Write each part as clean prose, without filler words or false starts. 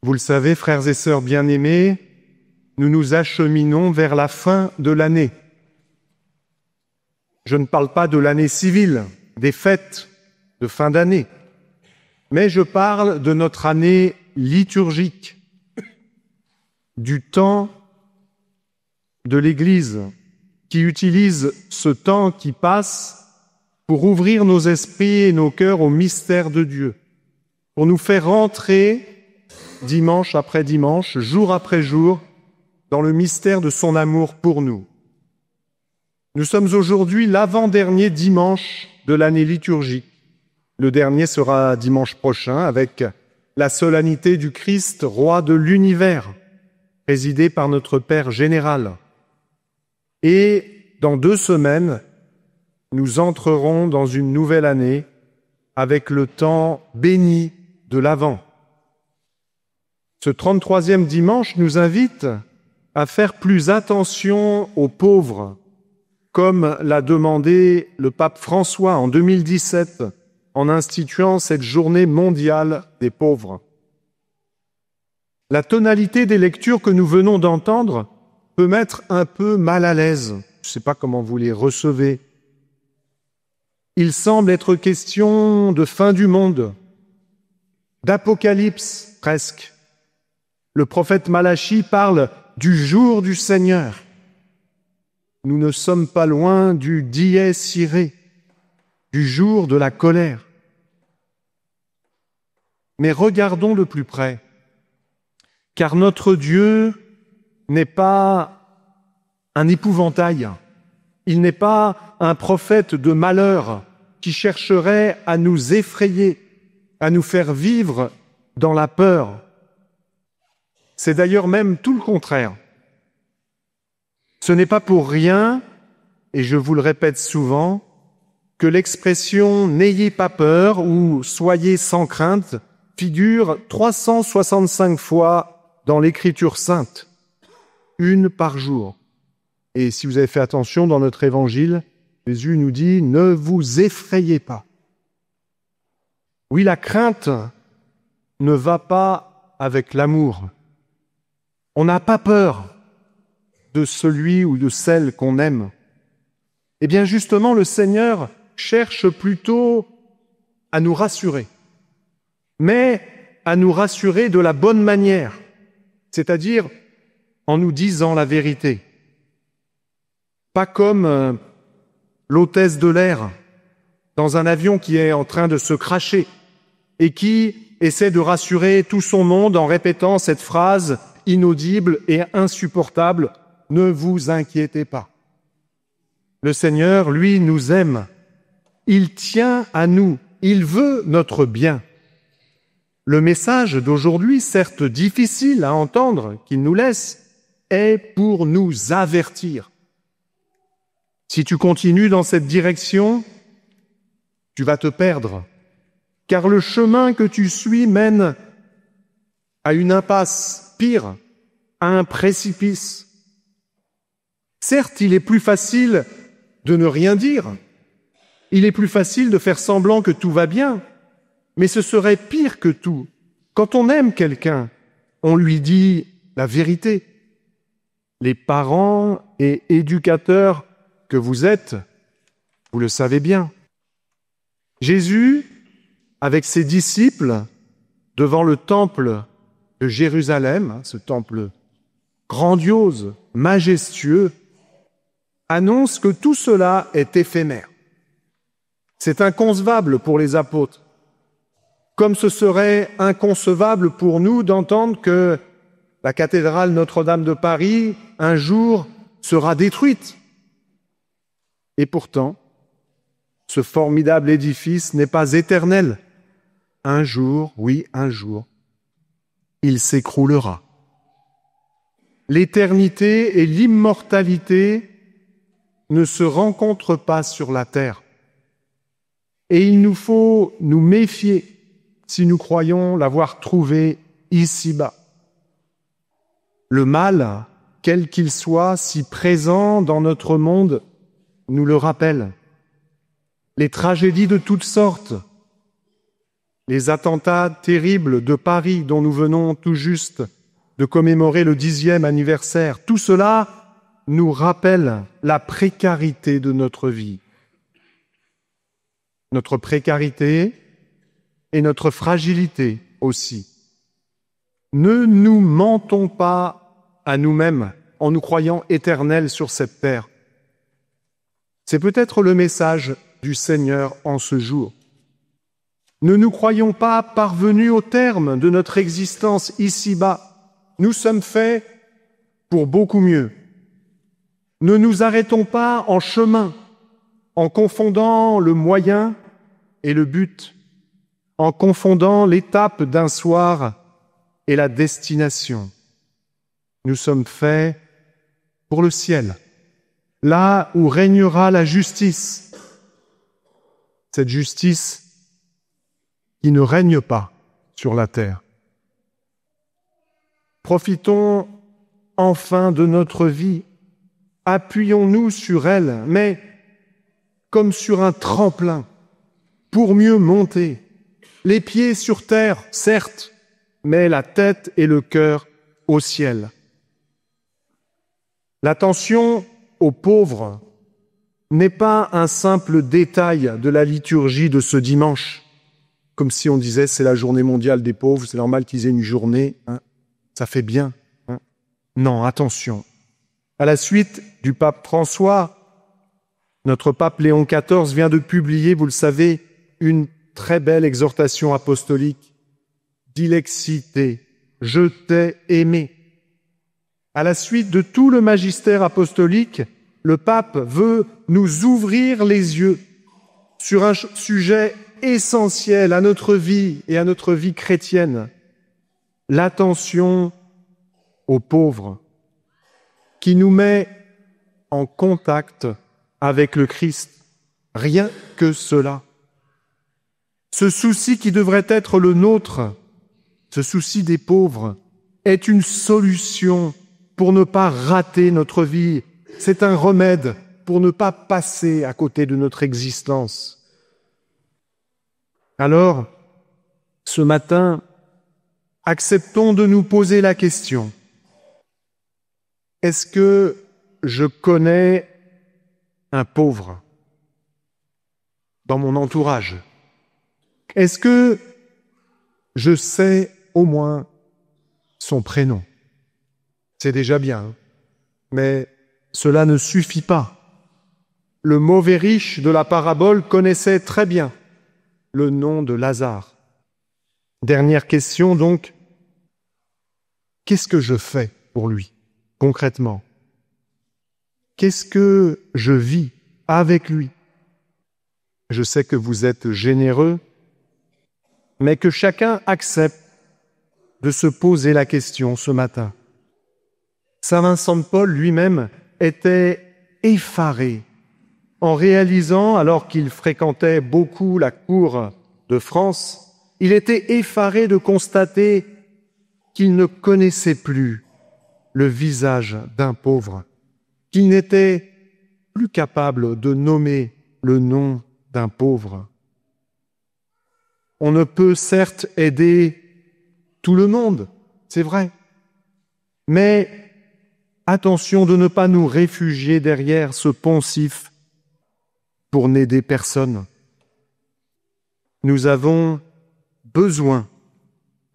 Vous le savez, frères et sœurs bien-aimés, nous nous acheminons vers la fin de l'année. Je ne parle pas de l'année civile, des fêtes de fin d'année, mais je parle de notre année liturgique, du temps de l'Église, qui utilise ce temps qui passe pour ouvrir nos esprits et nos cœurs au mystère de Dieu, pour nous faire rentrer dimanche après dimanche, jour après jour, dans le mystère de son amour pour nous. Nous sommes aujourd'hui l'avant-dernier dimanche de l'année liturgique. Le dernier sera dimanche prochain avec la solennité du Christ, roi de l'univers, présidé par notre Père général. Et dans 2 semaines, nous entrerons dans une nouvelle année avec le temps béni de l'Avent. Ce 33e dimanche nous invite à faire plus attention aux pauvres, comme l'a demandé le pape François en 2017 en instituant cette journée mondiale des pauvres. La tonalité des lectures que nous venons d'entendre peut mettre un peu mal à l'aise. Je ne sais pas comment vous les recevez. Il semble être question de fin du monde, d'apocalypse presque. Le prophète Malachi parle du jour du Seigneur. Nous ne sommes pas loin du dies irae, du jour de la colère. Mais regardons de plus près, car notre Dieu n'est pas un épouvantail, il n'est pas un prophète de malheur qui chercherait à nous effrayer, à nous faire vivre dans la peur. C'est d'ailleurs même tout le contraire. Ce n'est pas pour rien, et je vous le répète souvent, que l'expression « n'ayez pas peur » ou « soyez sans crainte » figure 365 fois dans l'Écriture sainte, 1 par jour. Et si vous avez fait attention, dans notre évangile, Jésus nous dit « ne vous effrayez pas ». Oui, la crainte ne va pas avec l'amour. On n'a pas peur de celui ou de celle qu'on aime. Eh bien justement, le Seigneur cherche plutôt à nous rassurer, mais à nous rassurer de la bonne manière, c'est-à-dire en nous disant la vérité. Pas comme l'hôtesse de l'air dans un avion qui est en train de se cracher et qui essaie de rassurer tout son monde en répétant cette phrase inaudible et insupportable « Ne vous inquiétez pas ». Le Seigneur, lui, nous aime. Il tient à nous. Il veut notre bien. Le message d'aujourd'hui, certes difficile à entendre, qu'il nous laisse, est pour nous avertir. Si tu continues dans cette direction, tu vas te perdre, car le chemin que tu suis mène à une impasse, pire, à un précipice. Certes, il est plus facile de ne rien dire, il est plus facile de faire semblant que tout va bien, mais ce serait pire que tout. Quand on aime quelqu'un, on lui dit la vérité. Les parents et éducateurs que vous êtes, vous le savez bien. Jésus, avec ses disciples, devant le temple de Jérusalem, ce temple grandiose, majestueux, annonce que tout cela est éphémère. C'est inconcevable pour les apôtres, comme ce serait inconcevable pour nous d'entendre que la cathédrale Notre-Dame de Paris, un jour, sera détruite. Et pourtant, ce formidable édifice n'est pas éternel. Un jour, oui, un jour, il s'écroulera. L'éternité et l'immortalité ne se rencontrent pas sur la terre. Et il nous faut nous méfier si nous croyons l'avoir trouvé ici-bas. Le mal, quel qu'il soit, si présent dans notre monde, nous le rappelle. Les tragédies de toutes sortes, les attentats terribles de Paris dont nous venons tout juste de commémorer le 10e anniversaire, tout cela nous rappelle la précarité de notre vie. Notre précarité et notre fragilité aussi. Ne nous mentons pas à nous-mêmes en nous croyant éternels sur cette terre. C'est peut-être le message du Seigneur en ce jour. Ne nous croyons pas parvenus au terme de notre existence ici-bas. Nous sommes faits pour beaucoup mieux. Ne nous arrêtons pas en chemin, en confondant le moyen et le but, en confondant l'étape d'un soir et la destination. Nous sommes faits pour le ciel, là où régnera la justice. Cette justice qui ne règne pas sur la terre. Profitons enfin de notre vie, appuyons-nous sur elle, mais comme sur un tremplin, pour mieux monter, les pieds sur terre, certes, mais la tête et le cœur au ciel. L'attention aux pauvres n'est pas un simple détail de la liturgie de ce dimanche, comme si on disait c'est la journée mondiale des pauvres, c'est normal qu'ils aient une journée, ça fait bien. Non, attention. À la suite du pape François, notre pape Léon XIV vient de publier, vous le savez, une très belle exhortation apostolique. Dilexité, je t'ai aimé. À la suite de tout le magistère apostolique, le pape veut nous ouvrir les yeux sur un sujet essentiel à notre vie et à notre vie chrétienne, l'attention aux pauvres, qui nous met en contact avec le Christ. Rien que cela. Ce souci qui devrait être le nôtre, ce souci des pauvres, est une solution pour ne pas rater notre vie. C'est un remède pour ne pas passer à côté de notre existence. Alors, ce matin, acceptons de nous poser la question. Est-ce que je connais un pauvre dans mon entourage? Est-ce que je sais au moins son prénom? C'est déjà bien, mais cela ne suffit pas. Le mauvais riche de la parabole connaissait très bien le nom de Lazare. Dernière question donc, qu'est-ce que je fais pour lui, concrètement? Qu'est-ce que je vis avec lui? Je sais que vous êtes généreux, mais que chacun accepte de se poser la question ce matin. Saint Vincent de Paul lui-même était effaré en réalisant, alors qu'il fréquentait beaucoup la cour de France, il était effaré de constater qu'il ne connaissait plus le visage d'un pauvre, qu'il n'était plus capable de nommer le nom d'un pauvre. On ne peut certes aider tout le monde, c'est vrai, mais attention de ne pas nous réfugier derrière ce poncif pour n'aider personne. Nous avons besoin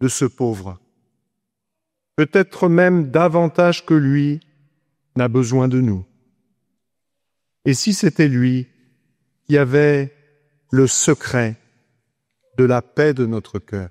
de ce pauvre. Peut-être même davantage que lui n'a besoin de nous. Et si c'était lui qui avait le secret de la paix de notre cœur?